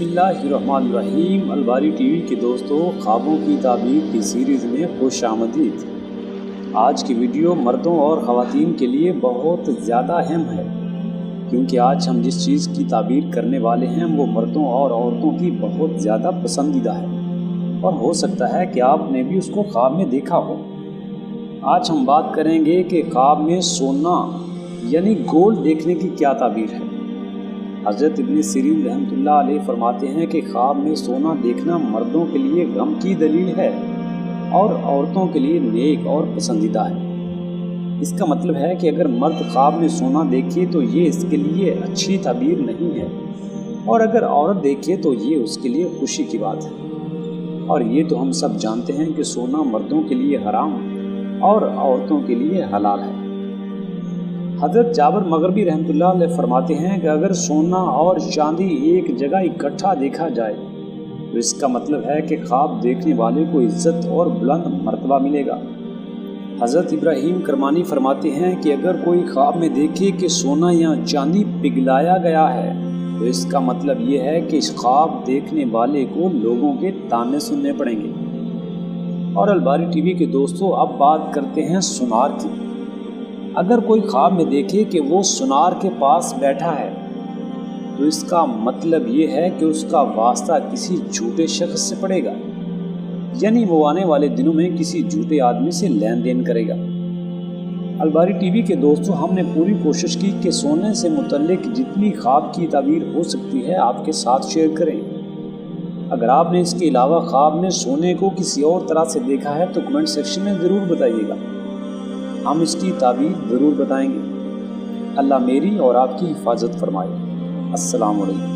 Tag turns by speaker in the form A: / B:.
A: बिस्मिल्लाहिर्रहमानिर्रहीम। अलबारी टीवी के दोस्तों, ख्वाबों की ताबीर की सीरीज़ में खुश आमदीद। आज की वीडियो मर्दों और ख़वातीन के लिए बहुत ज़्यादा अहम है, क्योंकि आज हम जिस चीज़ की ताबीर करने वाले हैं वो मर्दों और औरतों की बहुत ज़्यादा पसंदीदा है और हो सकता है कि आपने भी उसको ख्वाब में देखा हो। आज हम बात करेंगे कि ख्वाब में सोना यानी गोल्ड देखने की क्या ताबीर है। हज़रत इब्न सिरीन रहमतुल्लाह अलैह फरमाते हैं कि ख्वाब में सोना देखना मर्दों के लिए गम की दलील है और औरतों के लिए नेक और पसंदीदा है। इसका मतलब है कि अगर मर्द ख्वाब में सोना देखे तो ये इसके लिए अच्छी ताबीर नहीं है, और अगर औरत देखे तो ये उसके लिए खुशी की बात है। और ये तो हम सब जानते हैं कि सोना मर्दों के लिए हराम और औरतों के लिए हलाल है। हज़रत जाबिर मग़रिबी रहमतुल्लाह अलैह फरमाते हैं कि अगर सोना और चांदी एक जगह इकट्ठा देखा जाए तो इसका मतलब है कि ख्वाब देखने वाले को इज़्ज़त और बुलंद मर्तबा मिलेगा। हज़रत इब्राहीम करमानी फरमाते हैं कि अगर कोई ख्वाब में देखे कि सोना या चांदी पिघलाया गया है तो इसका मतलब ये है कि इस ख्वाब देखने वाले को लोगों के ताने सुनने पड़ेंगे। और अलबारी टीवी के दोस्तों, अब बात करते हैं सुनार की। अगर कोई ख्वाब में देखे कि वो सुनार के पास बैठा है तो इसका मतलब ये है कि उसका वास्ता किसी झूठे शख्स से पड़ेगा, यानी वो आने वाले दिनों में किसी झूठे आदमी से लेन देन करेगा। अलबारी टीवी के दोस्तों, हमने पूरी कोशिश की कि सोने से मुतल्लिक जितनी ख्वाब की ताबीर हो सकती है आपके साथ शेयर करें। अगर आपने इसके अलावा ख्वाब में सोने को किसी और तरह से देखा है तो कमेंट सेक्शन में ज़रूर बताइएगा, हम इसकी ताबीर ज़रूर बताएंगे। अल्लाह मेरी और आपकी हिफाजत फरमाए। अस्सलाम वालेकुम।